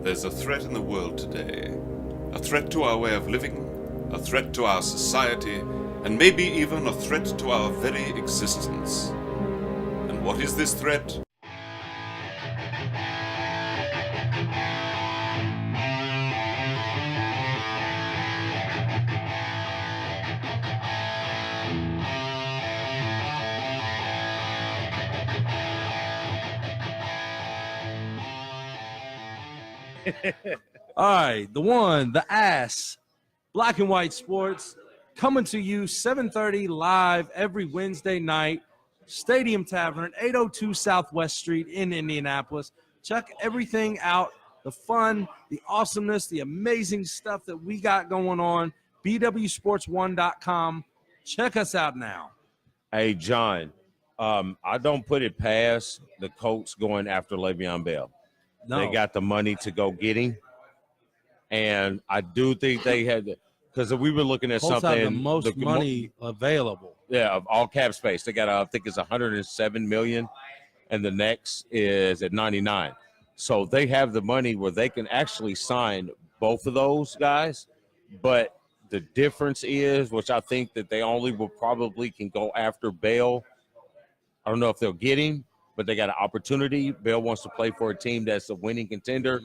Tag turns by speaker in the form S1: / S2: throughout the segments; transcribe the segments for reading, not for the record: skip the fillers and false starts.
S1: There's a threat in the world today. A threat to our way of living, a threat to our society, and maybe even a threat to our very existence. And what is this threat?
S2: All right, the one, the ass, Black and White Sports, coming to you 7:30 live every Wednesday night, Stadium Tavern, 802 Southwest Street in Indianapolis. Check everything out, the fun, the awesomeness, the amazing stuff that we got going on, bwsports1.com. Check us out now.
S3: Hey, John, I don't put it past the Colts going after Le'Veon Bell.
S2: No.
S3: They got the money to go get him. And I do think they had – because we were looking at
S2: Colts
S3: something –
S2: have the most money available.
S3: Yeah, of all cap space. They got, I think it's $107 million, and the next is at 99. So they have the money where they can actually sign both of those guys. But the difference is, which I think that they only will probably can go after Bell. I don't know if they'll get him, but they got an opportunity. Bell wants to play for a team that's a winning contender.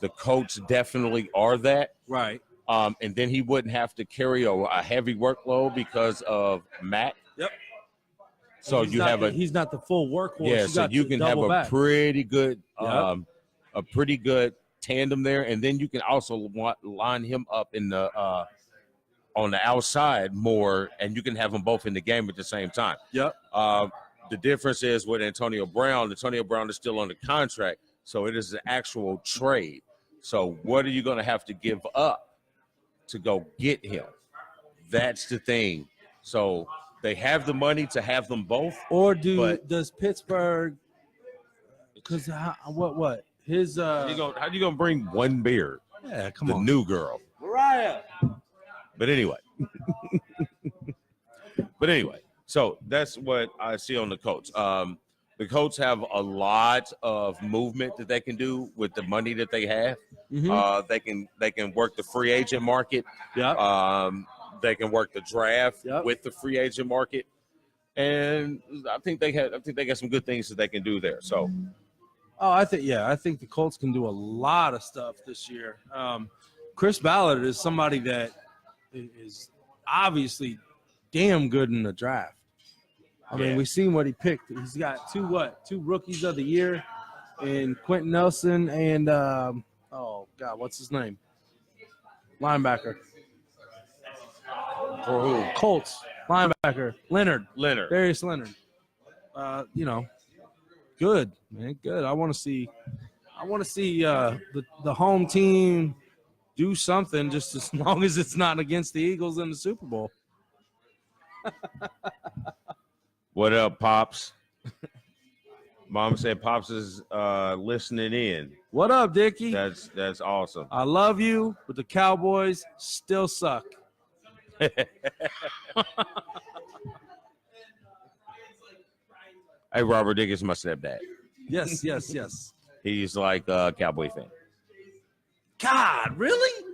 S3: The Colts definitely are that.
S2: Right.
S3: And then he wouldn't have to carry a heavy workload because of Matt.
S2: Yep.
S3: So
S2: he's
S3: he's
S2: not the full workhorse.
S3: Yeah, so you can have a pretty good tandem there, and then you can also line him up in the on the outside more, and you can have them both in the game at the same time.
S2: Yep.
S3: The difference is with Antonio Brown is still under contract, so it is an actual trade. So what are you going to have to give up to go get him? That's the thing. So they have the money to have them both.
S2: Or does Pittsburgh – because what? His
S3: how you gonna bring one beer?
S2: Yeah, come
S3: on. The new girl.
S2: Mariah.
S3: But anyway. So that's what I see on the Colts. The Colts have a lot of movement that they can do with the money that they have.
S2: Mm-hmm.
S3: They can work the free agent market.
S2: Yeah.
S3: They can work the draft with the free agent market, and I think they got some good things that they can do there. So,
S2: I think the Colts can do a lot of stuff this year. Chris Ballard is somebody that is obviously damn good in the draft. I mean, we've seen what he picked. He's got two rookies of the year in Quentin Nelson and what's his name? Linebacker.
S3: For who?
S2: Colts linebacker Leonard. Darius Leonard. Good, man. Good. I want to see the home team do something, just as long as it's not against the Eagles in the Super Bowl.
S3: What up, Pops? Mom said Pops is listening in.
S2: What up, Dickie?
S3: That's awesome.
S2: I love you, but the Cowboys still suck.
S3: Hey, Robert Dick is my stepdad.
S2: Yes.
S3: He's like a Cowboy fan.
S2: God, really?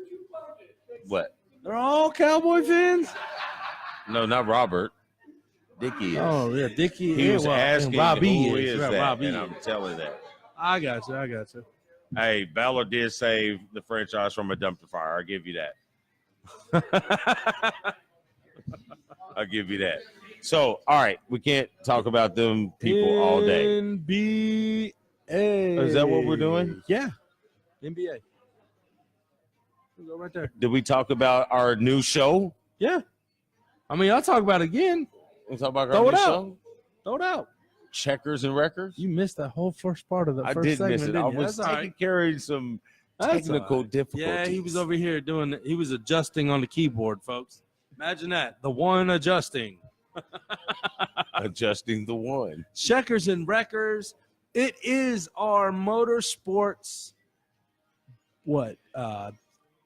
S3: What?
S2: They're all Cowboy fans?
S3: No, not Robert. Dickie is.
S2: Oh, yeah, Dickie.
S3: He was asking
S2: Robbie
S3: who is that,
S2: Robbie
S3: and I'm telling that.
S2: I got you.
S3: Hey, Ballard did save the franchise from a dumpster fire. I'll give you that. I'll give you that. So, all right, we can't talk about them people all day.
S2: NBA.
S3: Is that what we're doing?
S2: Yeah. NBA. We'll go right there.
S3: Did we talk about our new show?
S2: Yeah. I mean, I'll talk about it again.
S3: We'll talk about our new show?
S2: Throw it out.
S3: Checkers and Records?
S2: You missed that whole first part of the first segment.
S3: I did miss it. I was carrying some technical difficulties.
S2: Yeah, he was over here he was adjusting on the keyboard, folks. Imagine that. The one adjusting.
S3: Adjusting the one.
S2: Checkers and Wreckers. It is our motorsports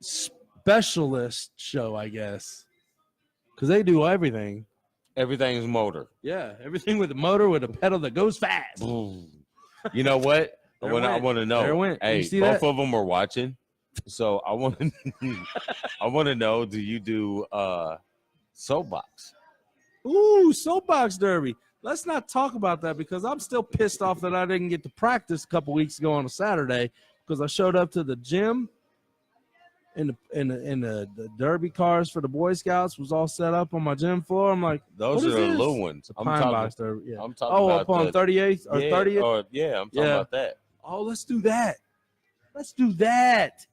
S2: specialist show, I guess, because they do everything.
S3: Everything's motor.
S2: Yeah, everything with a motor with a pedal that goes fast.
S3: You know what? I want to know.
S2: There it went.
S3: Hey,
S2: You see
S3: both
S2: that?
S3: of them are watching, so I want to. I want to know. Do you do soapbox?
S2: Ooh, soapbox derby. Let's not talk about that because I'm still pissed off that I didn't get to practice a couple weeks ago on a Saturday because I showed up to the gym and the derby cars for the Boy Scouts was all set up on my gym floor. I'm like,
S3: Those
S2: what
S3: are
S2: is
S3: the
S2: this?
S3: little ones.
S2: It's a pine box derby. Yeah.
S3: I'm talking about
S2: up on 38th or 30th.
S3: I'm talking about that.
S2: Oh, let's do that. Let's do that.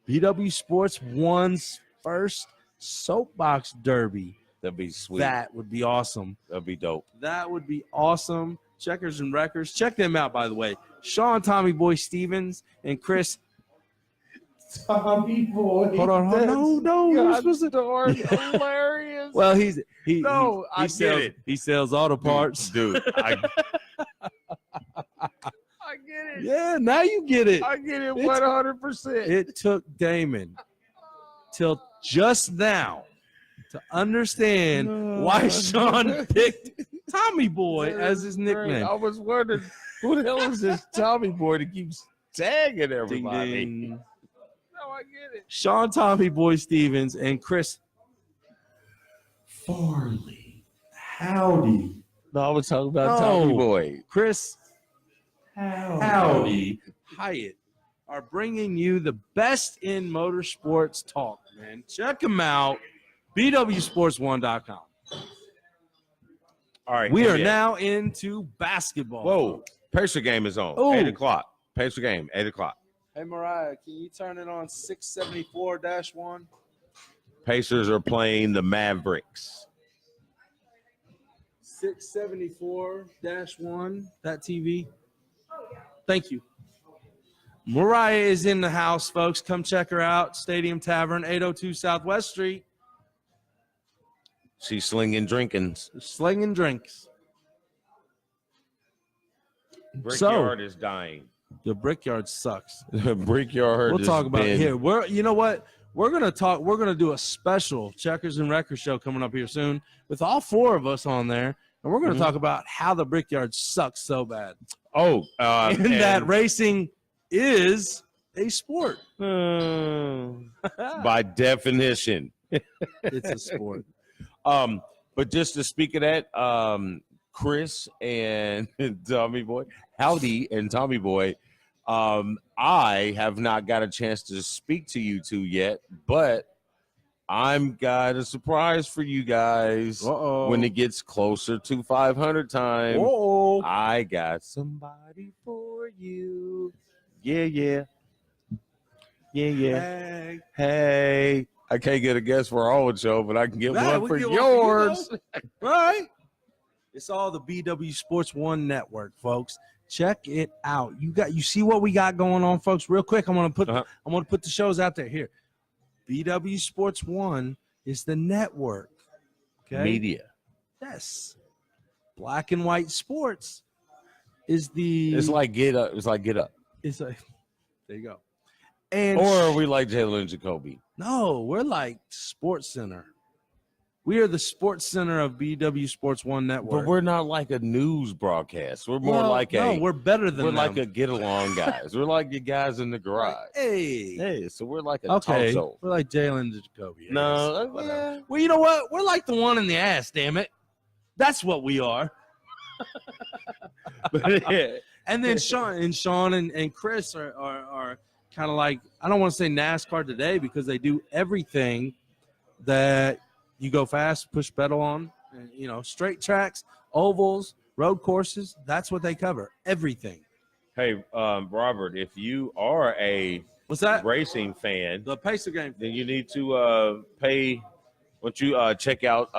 S2: BW Sports One's first soapbox derby.
S3: That'd be sweet.
S2: That would be awesome.
S3: That'd be dope.
S2: That would be awesome. Checkers and Wreckers. Check them out, by the way. Sean Tommy Boy Stevens and Chris.
S4: Tommy Boy.
S2: Hold on. No. We're supposed to.
S3: Hilarious.
S2: Well,
S3: I
S2: sells,
S3: get it.
S2: He sells auto parts.
S3: Dude, I get it.
S2: Yeah, now you get it.
S3: I get it 100%.
S2: It took Damon till just now to understand why Sean picked Tommy Boy as his nickname.
S3: I was wondering who the hell is this Tommy Boy that keeps tagging everybody.
S2: Ding, ding.
S3: No, I get it.
S2: Sean Tommy Boy Stevens and Chris
S4: Farley. Howdy.
S3: No, I was talking about
S2: No.
S3: Tommy Boy.
S2: Chris
S4: Howdy.
S2: Hyatt are bringing you the best in motorsports talk, man. Check them out. BWSports1.com.
S3: All right.
S2: We are
S3: NBA.
S2: now into basketball.
S3: Whoa. Pacer game is on.
S2: Ooh.
S3: 8 o'clock. Pacer game, 8 o'clock.
S2: Hey, Mariah, can you turn it on 674-1?
S3: Pacers are playing the Mavericks.
S2: 674-1, that TV. Thank you. Mariah is in the house, folks. Come check her out. Stadium Tavern, 802 Southwest Street.
S3: She's slinging drinkings.
S2: Slinging drinks.
S3: Brickyard is dying.
S2: The Brickyard sucks.
S3: Brickyard.
S2: We'll talk about it here. You know what? We're gonna do a special Checkers and Wreckers show coming up here soon with all four of us on there, and we're gonna talk about how the Brickyard sucks so bad.
S3: Oh,
S2: and that racing is a sport.
S3: By definition.
S2: It's a sport.
S3: But just to speak of that, Chris and Tommy Boy, Howdy and Tommy Boy, I have not got a chance to speak to you two yet, but I'm got a surprise for you guys. When it gets closer to 500 time. I got somebody for you. Yeah. Hey. I can't get a guess for our own show, but I can get one for yours.
S2: Right? It's all the BW Sports One network, folks. Check it out. You see what we got going on, folks. Real quick, I'm gonna put the shows out there here. BW Sports One is the network. Okay.
S3: Media.
S2: Yes. Black and White Sports is the.
S3: It's like Get Up. It's like Get Up.
S2: It's like. There you go. And
S3: or are we like Jalen and Jacoby?
S2: No, we're like Sports Center. We are the Sports Center of BW Sports One Network.
S3: But we're not like a news broadcast. We're more
S2: we're better than
S3: we're
S2: them.
S3: like a get along guys. We're like the guys in the garage.
S2: Hey,
S3: so we're like a talk show.
S2: We're like Jalen and Jacoby.
S3: No,
S2: yeah. Well, you know what? We're like the one in the ass. Damn it, that's what we are. And then Sean and Chris are kind of like, I don't want to say NASCAR today because they do everything that you go fast, push pedal on, and, straight tracks, ovals, road courses. That's what they cover. Everything.
S3: Hey, Robert, if you are a racing fan,
S2: the Pacer game,
S3: then you need to pay. Once you check out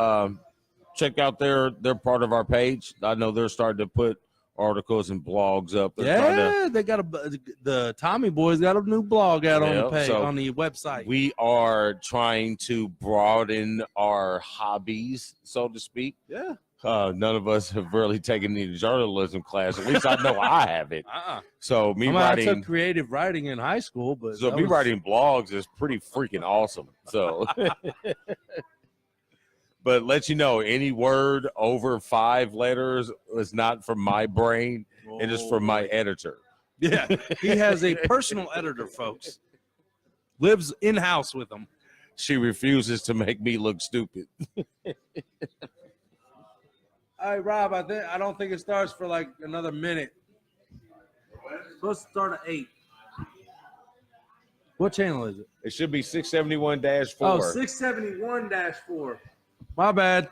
S3: their part of our page. I know they're starting to put articles and blogs up.
S2: They got the Tommy Boys got a new blog out on the page, on the website.
S3: We are trying to broaden our hobbies, so to speak.
S2: Yeah.
S3: None of us have really taken any journalism class. At least I know I haven't. So
S2: I took creative writing in high school, but
S3: writing blogs is pretty freaking awesome. So. But let you know, any word over 5 letters is not from my brain. It is from my editor.
S2: Yeah, he has a personal editor, folks. Lives in-house with him.
S3: She refuses to make me look stupid.
S2: All right, Rob, I don't think it starts for like another minute. It's supposed to start at 8. What channel is it?
S3: It should be 671-4.
S2: Oh, 671-4. My bad.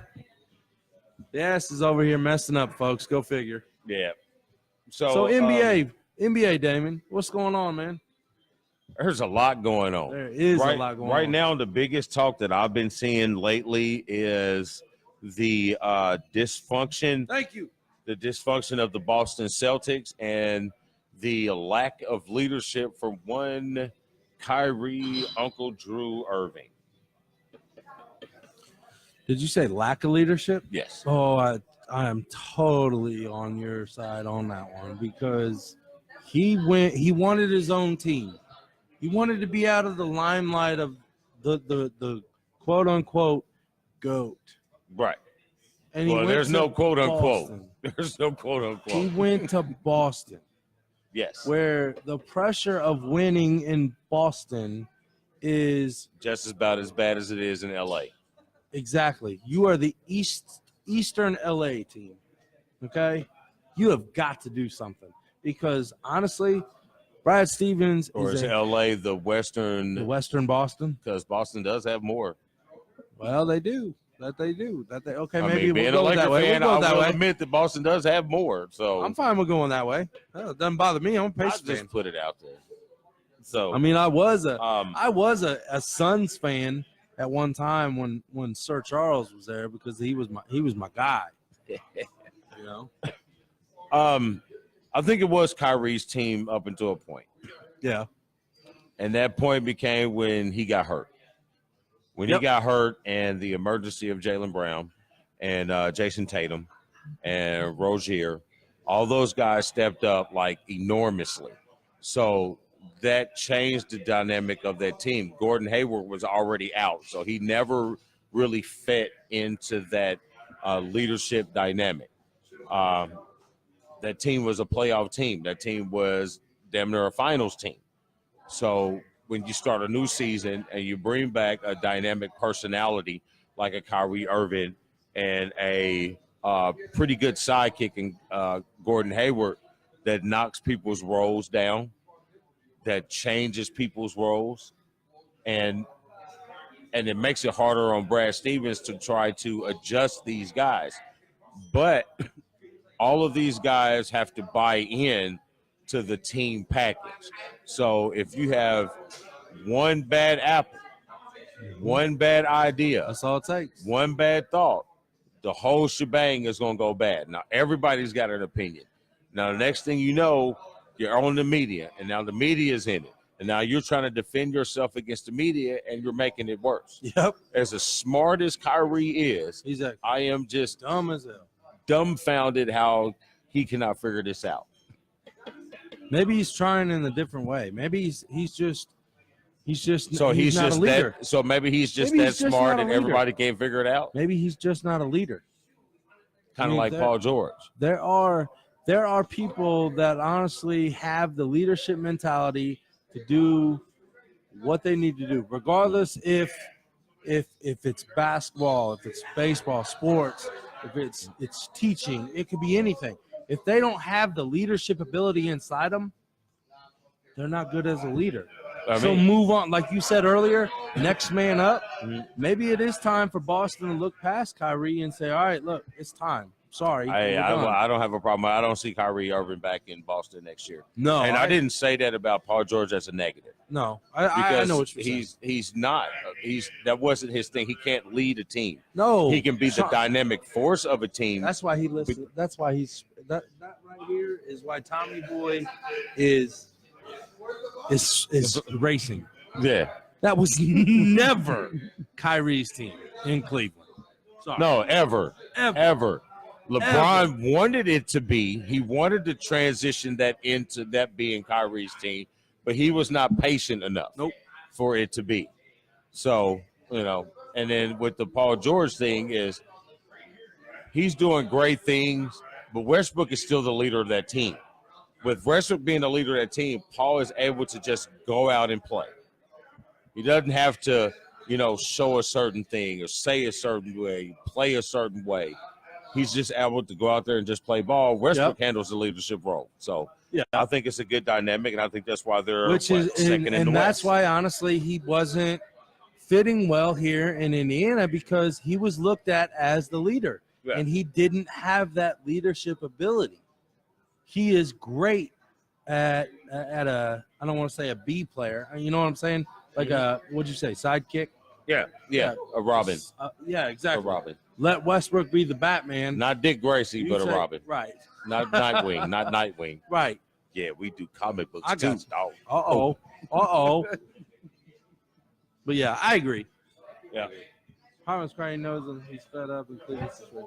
S2: The ass is over here messing up, folks. Go figure.
S3: Yeah.
S2: So NBA, Damon, what's going on, man?
S3: There's a lot going on.
S2: There is a lot going on.
S3: Right now, the biggest talk that I've been seeing lately is the dysfunction.
S2: Thank you.
S3: The dysfunction of the Boston Celtics and the lack of leadership from one Kyrie, Uncle Drew Irving.
S2: Did you say lack of leadership?
S3: Yes.
S2: Oh, I am totally on your side on that one because he wanted his own team. He wanted to be out of the limelight of the quote unquote GOAT.
S3: Right.
S2: And
S3: Well, there's no quote unquote.
S2: Boston.
S3: There's no quote unquote.
S2: He went to Boston.
S3: Yes.
S2: Where the pressure of winning in Boston is
S3: just about as bad as it is in LA.
S2: Exactly. You are the Eastern LA team. Okay? You have got to do something because honestly, Brad Stevens
S3: is LA the Western
S2: Boston?
S3: Because Boston does have more.
S2: Well, they do. Okay,
S3: I
S2: maybe
S3: mean,
S2: we'll go that way.
S3: Fan, I will admit that Boston does have more. So
S2: I'm fine with going that way. It doesn't bother me. I'm a Pacers fan.
S3: Just put it out there. So
S2: I mean, I was a Suns fan at one time when Sir Charles was there because he was my guy. You know.
S3: I think it was Kyrie's team up until a point.
S2: Yeah.
S3: And that point became when he got hurt. When he got hurt and the emergency of Jaylen Brown and Jason Tatum and Rozier, all those guys stepped up like enormously. So that changed the dynamic of that team. Gordon Hayward was already out, so he never really fit into that leadership dynamic. That team was a playoff team. That team was damn near a finals team. So when you start a new season and you bring back a dynamic personality like a Kyrie Irving and a pretty good sidekick in Gordon Hayward that knocks people's roles down, that changes people's roles, and it makes it harder on Brad Stevens to try to adjust these guys. But all of these guys have to buy in to the team package. So if you have one bad apple, one bad idea,
S2: that's all it takes.
S3: One bad thought, the whole shebang is going to go bad. Now, everybody's got an opinion. Now, the next thing you know, you're on the media, and now the media is in it. And now you're trying to defend yourself against the media, and you're making it worse.
S2: Yep.
S3: As smart as Kyrie is, I am just
S2: dumb as hell.
S3: Dumbfounded how he cannot figure this out.
S2: Maybe he's trying in a different way. Maybe he's just
S3: so he's
S2: not
S3: just
S2: a leader.
S3: That. So maybe he's just that smart and everybody can't figure it out.
S2: Maybe he's just not a leader.
S3: Kind of like Paul George.
S2: There are people that honestly have the leadership mentality to do what they need to do, regardless if it's basketball, if it's baseball, sports, if it's teaching, it could be anything. If they don't have the leadership ability inside them, they're not good as a leader. So move on. Like you said earlier, next man up. Maybe it is time for Boston to look past Kyrie and say, all right, look, it's time. Sorry.
S3: I don't have a problem. I don't see Kyrie Irving back in Boston next year.
S2: No.
S3: And I didn't say that about Paul George as a negative.
S2: No. I know what you're saying.
S3: He's not. That wasn't his thing. He can't lead a team.
S2: No.
S3: He can be the dynamic force of a team.
S2: That's why he listened. That's why that right here is why Tommy Boy is racing.
S3: Yeah.
S2: That was never Kyrie's team in Cleveland. Sorry.
S3: No, ever. LeBron wanted it to be. He wanted to transition that into that being Kyrie's team, but he was not patient enough for it to be. So, and then with the Paul George thing is he's doing great things, but Westbrook is still the leader of that team. with Westbrook being the leader of that team, Paul is able to just go out and play. He doesn't have to, show a certain thing or say a certain way, play a certain way. He's just able to go out there and just play ball. Westbrook handles the leadership role. So I think it's a good dynamic, and I think that's why they're second in the West.
S2: And that's why, honestly, he wasn't fitting well here in Indiana because he was looked at as the leader, and he didn't have that leadership ability. He is great at a I don't want to say a B player. You know what I'm saying? Like what'd you say, sidekick?
S3: Yeah, a Robin.
S2: Yeah, exactly.
S3: A Robin.
S2: Let Westbrook be the Batman.
S3: Not Dick Gracie, but a Robin.
S2: Right.
S3: Not Nightwing, not Nightwing.
S2: Right.
S3: Yeah, we do comic books
S2: too,
S3: dog.
S2: Uh-oh. But yeah, I agree.
S3: Yeah.
S2: Harmon's crying knows him. He's fed up and Cleveland's straight.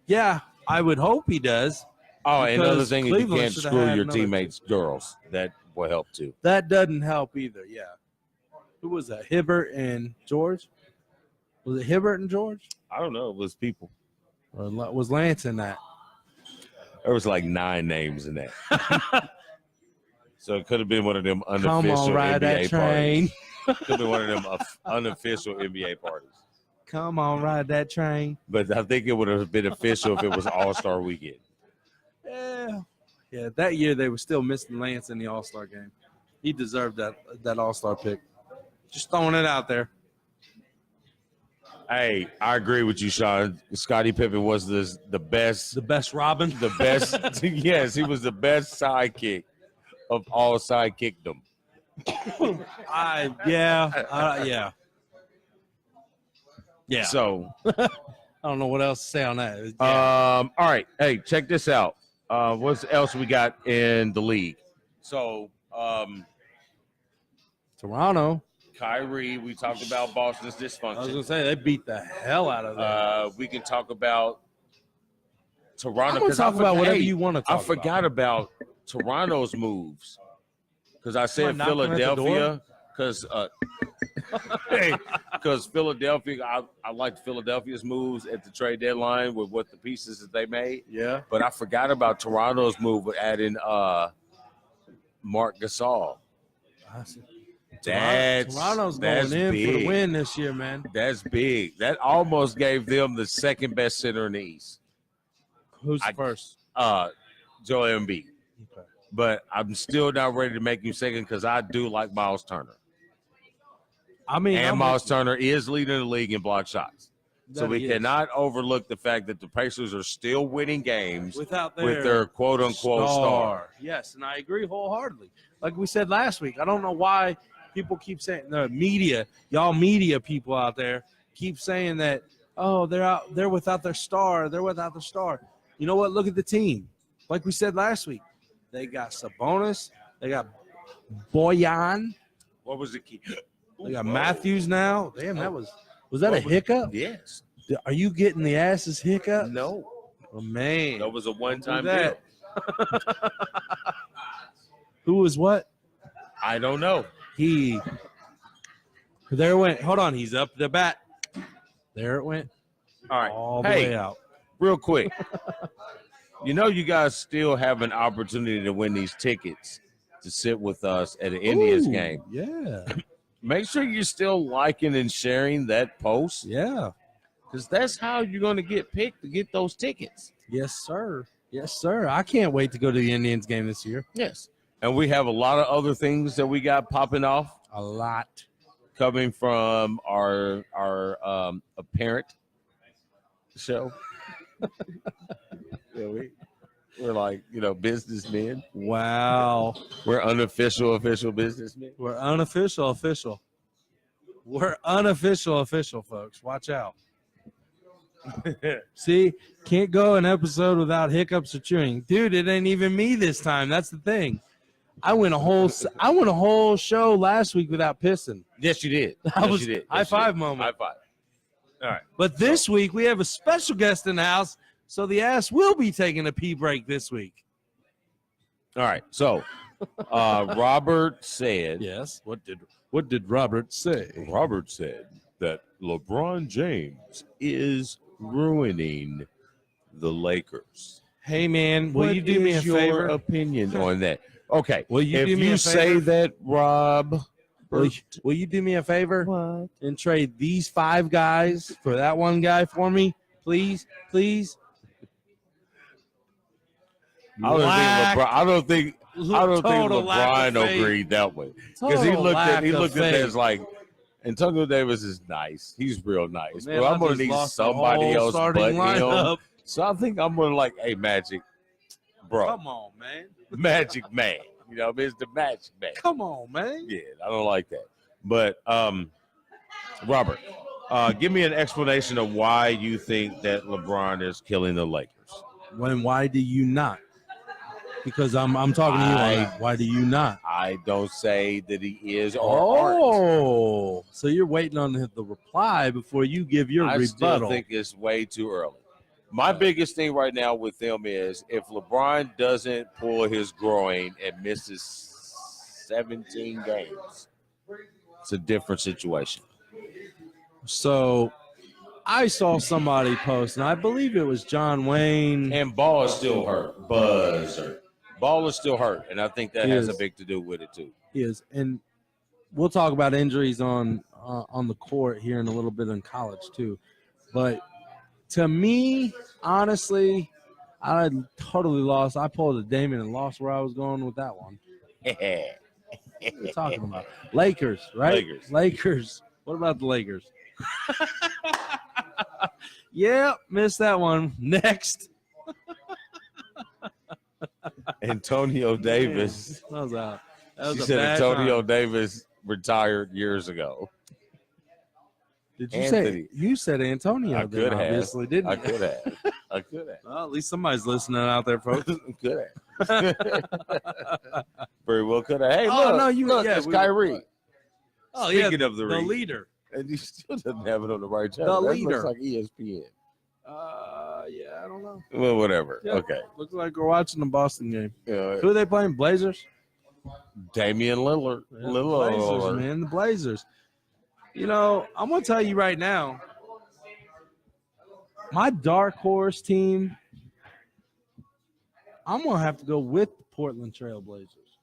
S2: Yeah, I would hope he does.
S3: Oh, another thing is you
S2: Cleveland
S3: can't screw your teammates' girls. That will help too.
S2: That doesn't help either, yeah. Who was that? Hibbert and George? Was it Hibbert and George?
S3: I don't know. It was people.
S2: Or was Lance in that?
S3: There was like 9 names in that. So it could have been one of them unofficial
S2: Come on, ride
S3: NBA
S2: that train.
S3: parties. Could have been one of them unofficial NBA parties.
S2: Come on, ride that train.
S3: But I think it would have been official if it was All-Star Weekend.
S2: Yeah, that year they were still missing Lance in the All-Star game. He deserved that All-Star pick. Just throwing it out there.
S3: Hey, I agree with you, Sean. Scottie Pippen was the best.
S2: The best Robin?
S3: The best. Yes, he was the best sidekick of all sidekickdom.
S2: Yeah.
S3: So
S2: I don't know what else to say on that.
S3: All right. Hey, check this out. What else we got in the league? So
S2: Toronto.
S3: Kyrie, we talked about Boston's dysfunction.
S2: I was gonna say they beat the hell out of them.
S3: We can talk about Toronto.
S2: I'm gonna talk about whatever you want to talk
S3: I forgot about Toronto's moves because I said
S2: knocking at the
S3: Philadelphia because Philadelphia. I liked Philadelphia's moves at the trade deadline with what the pieces that they made.
S2: Yeah,
S3: but I forgot about Toronto's move with adding Mark Gasol.
S2: Toronto's going in
S3: big.
S2: for the win this year, man.
S3: That's big. That almost gave them the second best center in the East.
S2: Who's first?
S3: Joel Embiid.
S2: Okay.
S3: But I'm still not ready to make you second because I do like Miles Turner. Miles Turner is leading the league in block shots. So we cannot overlook the fact that the Pacers are still winning games with their quote-unquote star.
S2: Yes, and I agree wholeheartedly. Like we said last week, I don't know why people keep saying the media, y'all media people out there keep saying that, oh, they're without their star. They're without their star. You know what? Look at the team. Like we said last week, they got Sabonis. They got Boyan.
S3: What was the key?
S2: They got Matthews now. Damn, was that a hiccup?
S3: Yes.
S2: Are you getting the ass's hiccup?
S3: No.
S2: Oh, man.
S3: That was a one-time
S2: deal.
S3: that.
S2: Who was what?
S3: I don't know.
S2: There it went. Hold on. He's up the bat. There it went.
S3: All right.
S2: All the way out.
S3: Real quick. You guys still have an opportunity to win these tickets to sit with us at an Indians game.
S2: Yeah.
S3: Make sure you're still liking and sharing that post.
S2: Yeah.
S3: Because that's how you're going to get picked to get those tickets.
S2: Yes, sir. Yes, sir. I can't wait to go to the Indians game this year.
S3: Yes. And we have a lot of other things that we got popping off.
S2: A lot.
S3: Coming from our apparent show. Yeah, we're like, businessmen.
S2: Wow.
S3: We're official businessmen.
S2: We're unofficial official. We're unofficial official, folks. Watch out. See, can't go an episode without hiccups or chewing. Dude, it ain't even me this time. That's the thing. I went a whole show last week without pissing.
S3: Yes, you did.
S2: You did. High five moment.
S3: High five. All right.
S2: But this week we have a special guest in the house, so the ass will be taking a pee break this week.
S3: All right. So, Robert said.
S2: Yes. What did Robert say?
S3: Robert said that LeBron James is ruining the Lakers.
S2: Hey man, will
S3: What
S2: you do me a
S3: is your
S2: favor?
S3: opinion on that? Okay.
S2: Will you
S3: if
S2: do me
S3: you
S2: a
S3: say
S2: favor?
S3: that, Rob,
S2: Will you do me a favor
S3: what?
S2: and trade these 5 guys for that one guy for me, please?
S3: I don't think
S2: Total lack
S3: LeBron
S2: of faith.
S3: agreed that way because he
S2: Total
S3: looked
S2: lack
S3: at
S2: of
S3: that
S2: faith.
S3: as like Antonio Davis is nice. He's real nice,
S2: Man,
S3: but
S2: I
S3: I'm gonna
S2: just
S3: need
S2: lost the
S3: somebody
S2: whole
S3: else but
S2: starting
S3: him.
S2: lineup.
S3: So I think I'm gonna like, hey, Magic, bro,
S2: Come on, man.
S3: Magic Man. You know, it's the Magic Man.
S2: Come on, man.
S3: Yeah, I don't like that. But Robert, give me an explanation of why you think that LeBron is killing the Lakers.
S2: Why do you not? Because I'm talking to you on that. Why do you not?
S3: I don't say that he is or aren't.
S2: So you're waiting on the reply before you give your rebuttal.
S3: Still think it's way too early. My biggest thing right now with them is if LeBron doesn't pull his groin and misses 17 games, it's a different situation.
S2: So I saw somebody post, and I believe it was John Wayne.
S3: And Ball is still hurt. Ball is still hurt, and I think that has a big to do with it too.
S2: He is, and we'll talk about injuries on the court here in a little bit in college too. But to me, honestly, I totally lost. I pulled a Damon and lost where I was going with that one. What are you talking about? Lakers, right? Lakers. What about the Lakers? Yeah, missed that one. Next.
S3: Antonio Davis.
S2: That was out.
S3: She said Antonio Davis retired years ago.
S2: Did you say you said Antonio?
S3: I could have.
S2: Obviously, didn't you?
S3: I could have.
S2: Well, at least somebody's listening out there, folks.
S3: Could have. Very well could have. Hey, look, it's Kyrie. Speaking of the
S2: leader.
S3: And he still doesn't have it on the right channel.
S2: The
S3: that
S2: leader.
S3: looks like ESPN.
S2: Yeah, I don't know.
S3: Well, whatever.
S2: Yeah,
S3: okay.
S2: Looks like we're watching the Boston game.
S3: Yeah.
S2: Who are they playing? Blazers?
S3: Damian Lillard.
S2: Yeah, Blazers, man. The Blazers. You know, I'm going to tell you right now, my dark horse team, I'm going to have to go with the Portland Trail Blazers.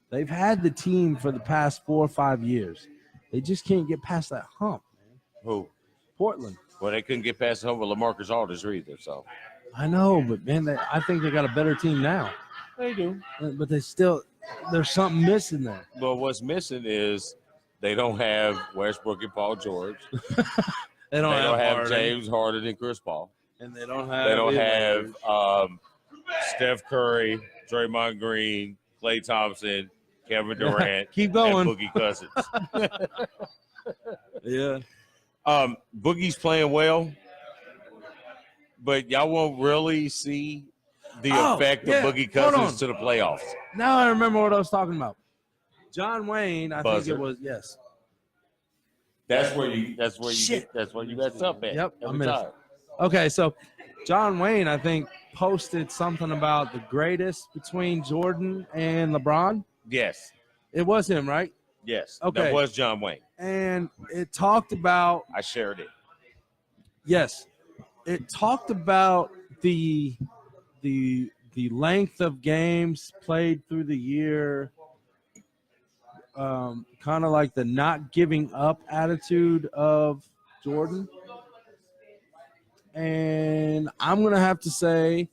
S2: They've had the team for the past 4 or 5 years. They just can't get past that hump, man.
S3: Who?
S2: Portland.
S3: Well, they couldn't get past the hump with LaMarcus Aldridge either, so.
S2: I know, but, man, I think they got a better team now.
S3: They do.
S2: But there's something missing there.
S3: But what's missing is they don't have Westbrook and Paul George.
S2: They don't
S3: have James Harden and Chris Paul.
S2: And they don't have
S3: Steph Curry, Draymond Green, Klay Thompson, Kevin Durant,
S2: keep going,
S3: and Boogie Cousins.
S2: Yeah.
S3: Boogie's playing well, but y'all won't really see the effect of Boogie Cousins to the playoffs.
S2: Now I remember what I was talking about. John Wayne, I think it was, yes.
S3: That's where you got stuff at.
S2: Yep.
S3: Every time.
S2: Okay, so John Wayne, I think, posted something about the greatest between Jordan and LeBron.
S3: Yes.
S2: It was him, right?
S3: Yes.
S2: Okay.
S3: That was John Wayne.
S2: And it talked about
S3: I shared it.
S2: Yes. It talked about the length of games played through the year, kind of like the not giving up attitude of Jordan. And I'm going to have to say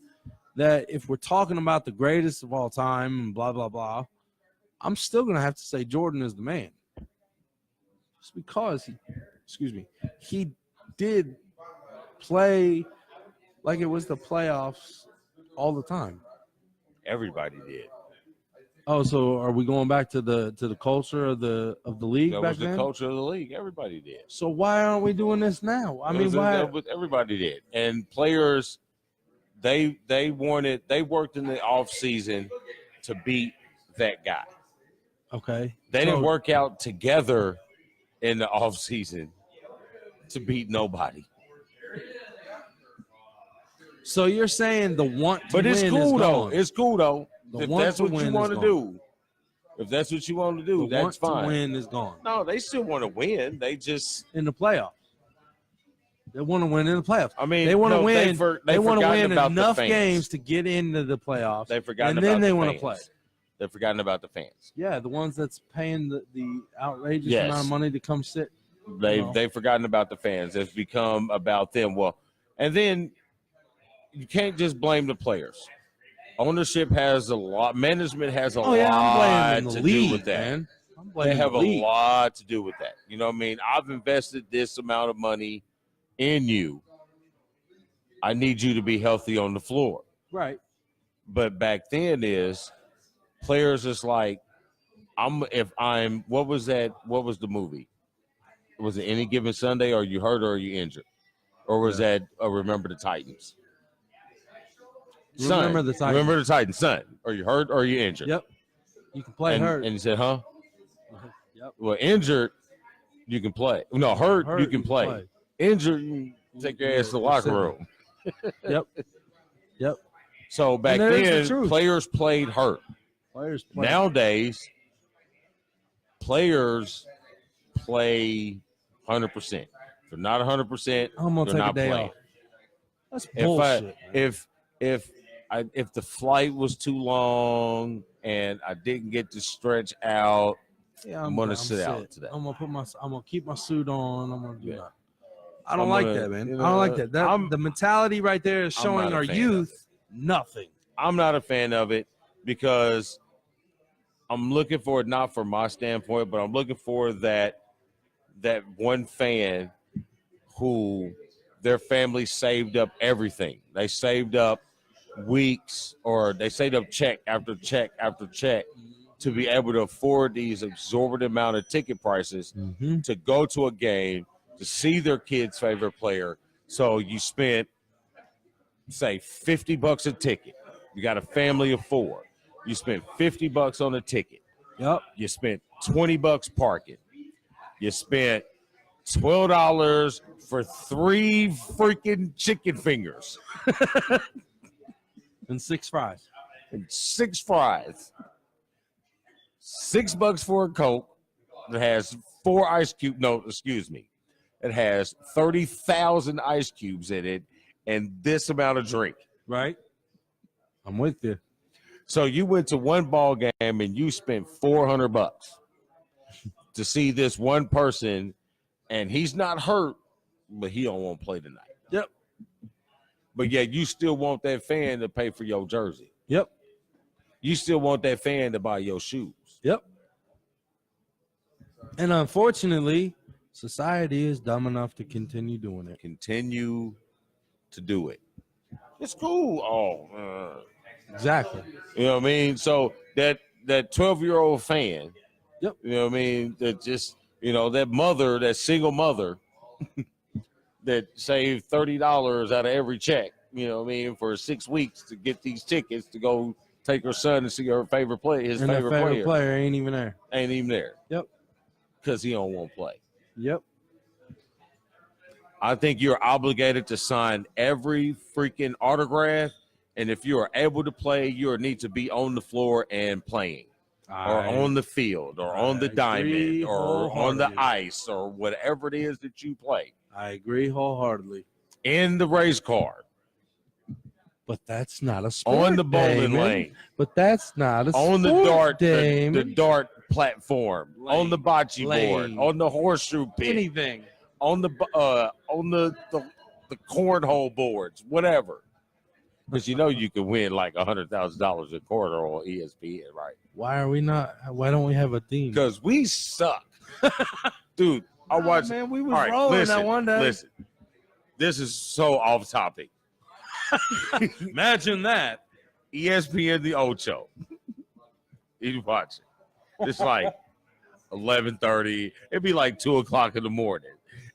S2: that if we're talking about the greatest of all time and blah, blah, blah, I'm still going to have to say Jordan is the man. Just because he did play like it was the playoffs all the time.
S3: Everybody did.
S2: Oh, so are we going back to the culture of the league
S3: That
S2: back
S3: was the
S2: then?
S3: culture of the league. Everybody did.
S2: So why aren't we doing this now? I mean, why?
S3: Everybody did. And players, they worked in the off season to beat that guy.
S2: Okay.
S3: They didn't work out together in the off season to beat nobody.
S2: So you're saying the want to
S3: But
S2: win
S3: it's
S2: is
S3: cool though.
S2: gone.
S3: It's cool though. If that's what you want to
S2: do.
S3: If that's what you want to do,
S2: The
S3: that's
S2: want
S3: fine.
S2: to win is gone
S3: No, they still want to win. They just
S2: in the playoffs. They want to win in the playoffs.
S3: I mean,
S2: they want to
S3: no,
S2: win. They want to win
S3: about
S2: enough
S3: the fans.
S2: games to get into the playoffs.
S3: They've forgotten
S2: and
S3: about
S2: then they
S3: the
S2: want to
S3: fans.
S2: play.
S3: They've forgotten about the fans.
S2: Yeah, the ones that's paying the outrageous
S3: Yes.
S2: amount of money to come sit.
S3: They've forgotten about the fans. It's become about them. Well, and then you can't just blame the players. Ownership has a lot. Management has a lot
S2: I'm blaming
S3: to
S2: the league,
S3: do with that.
S2: man. I'm
S3: They
S2: blaming
S3: have
S2: the
S3: a
S2: league.
S3: lot to do with that. You know what I mean? I've invested this amount of money in you. I need you to be healthy on the floor.
S2: Right.
S3: But back then is players is like, what was that? What was the movie? Was it Any Given Sunday? Are you hurt or are you injured? Or was that Remember the Titans?
S2: Remember the Titans.
S3: Remember the Titans, son. Are you hurt or are you injured?
S2: Yep. You can play hurt.
S3: And he said, huh?
S2: Yep.
S3: Well, injured, you can play. No, hurt you can play. Injured, you take your ass to the locker room.
S2: Yep. Yep.
S3: So back then, players played hurt.
S2: Players play.
S3: Nowadays, players play 100%. If they're not 100%,
S2: I'm gonna
S3: they're
S2: take
S3: not
S2: a day
S3: playing.
S2: off. That's bullshit.
S3: If the flight was too long and I didn't get to stretch out, I'm gonna sit out today.
S2: I'm gonna keep my suit on. I'm gonna do that. I don't
S3: I'm
S2: like
S3: gonna-
S2: that, man.
S3: you
S2: I don't like
S3: know,
S2: that. The mentality right there is
S3: I'm
S2: showing
S3: not a
S2: our
S3: fan of
S2: youth nothing.
S3: I'm not a fan of it because I'm looking for it not from my standpoint, but I'm looking for that one fan who their family saved up everything. They saved up weeks, or they saved up check after check after check to be able to afford these exorbitant amount of ticket prices to go to a game, to see their kid's favorite player. So you spent, say, $50 a ticket. You got a family of 4. You spent $50 on a ticket.
S2: Yep.
S3: You spent $20 parking. You spent $12 for 3 freaking chicken fingers
S2: And 6 fries.
S3: and 6 fries. $6 for a Coke that has 4 ice cube. No, excuse me. It has 30,000 ice cubes in it and this amount of drink.
S2: Right. I'm with you.
S3: So you went to one ball game and you spent $400 to see this one person, and he's not hurt, but he don't want to play tonight.
S2: Yep.
S3: But yet you still want that fan to pay for your jersey.
S2: Yep.
S3: You still want that fan to buy your shoes.
S2: Yep. And unfortunately, society is dumb enough to continue doing it.
S3: Continue to do it. It's cool.
S2: Exactly.
S3: You know what I mean? So that 12-year-old fan,
S2: Yep.
S3: you know what I mean, that just, that mother, that single mother that saved $30 out of every check, you know what I mean, for 6 weeks to get these tickets to go take her son to see her favorite player, his favorite player.
S2: Ain't even there.
S3: Ain't even there.
S2: Yep.
S3: Because he don't want to play.
S2: Yep.
S3: I think you're obligated to sign every freaking autograph. And if you are able to play, you need to be on the floor and playing, or on the field, or on the diamond, or on the ice, or whatever it is that you play.
S2: I agree wholeheartly.
S3: In the race car,
S2: But that's not a sport.
S3: on the bowling
S2: Damon.
S3: lane,
S2: But that's not a
S3: on
S2: sport.
S3: the dart, the
S2: Damon.
S3: dart platform, on the bocce board,
S2: Lane.
S3: on the horseshoe pit,
S2: Anything.
S3: on the cornhole boards, whatever. Because you can win like $100,000 in cornhole on ESPN, right?
S2: Why don't we have a theme?
S3: Because we suck. Dude, I watched.
S2: Man, we was
S3: all right,
S2: rolling
S3: listen,
S2: that one day.
S3: Listen, this is so off topic.
S2: Imagine that.
S3: ESPN the Ocho. You watch it. It's like 11:30. It'd be like 2:00 in the morning,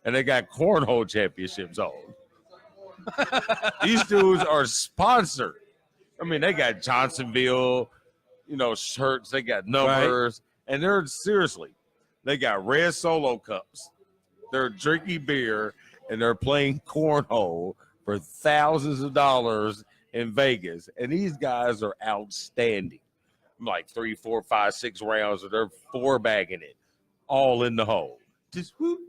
S3: and they got cornhole championships on. These dudes are sponsored. I mean, they got Johnsonville, shirts. They got numbers, and they're seriously. They got red Solo cups. They're drinking beer, and they're playing cornhole for thousands of dollars in Vegas. And these guys are outstanding. Like 3, 4, 5, 6 rounds, or they're 4-bagging it, all in the hole. Just whoop,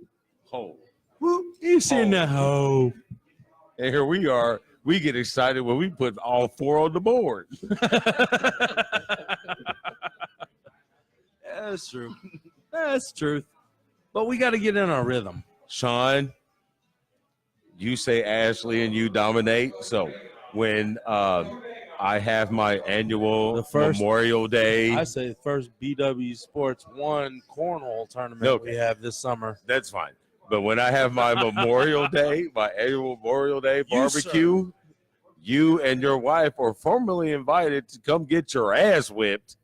S3: hole,
S2: Whoop, he's in the hole.
S3: And here we are. We get excited when we put all 4 on the board.
S2: That's true. That's truth. But we got to get in our rhythm.
S3: Sean, you say Ashley and you dominate. So when I have my annual
S2: The first-
S3: Memorial Day,
S2: I say the first BW Sports 1 cornhole tournament
S3: Okay.
S2: we have this summer.
S3: that's fine. But when I have my Memorial Day, my annual Memorial Day barbecue, you and your wife are formally invited to come get your ass whipped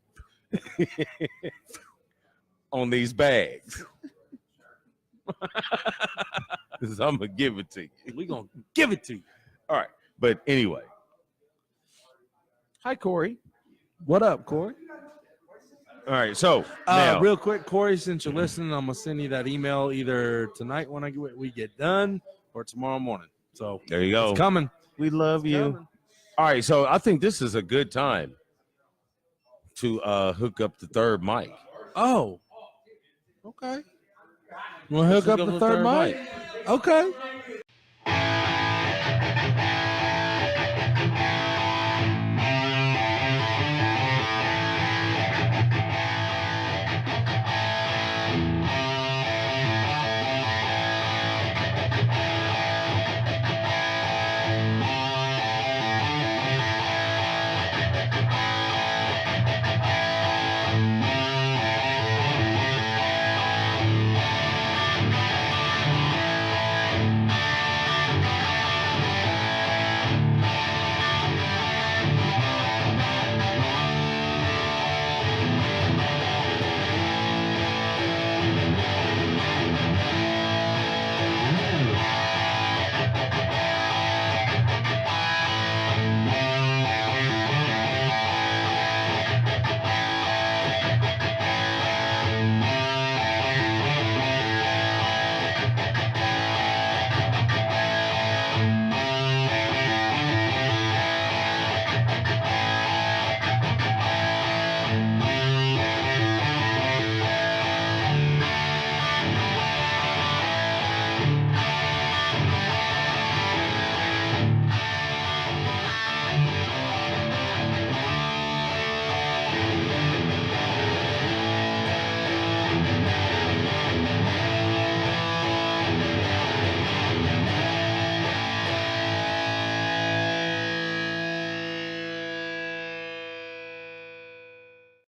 S3: on these bags. Because I'm going to give it to you.
S2: We're going to give it to you.
S3: All right. But anyway. Hi, Corey.
S2: What up, Corey?
S3: All right. So now,
S2: Real quick, Corey, since you're listening, I'm going to send you that email either tonight when we get done or tomorrow morning. So
S3: there you go.
S2: it's coming.
S3: We love you.
S2: Coming.
S3: All right. So I think this is a good time to hook up the third mic.
S2: Oh, okay. We'll hook up the third mic. Okay.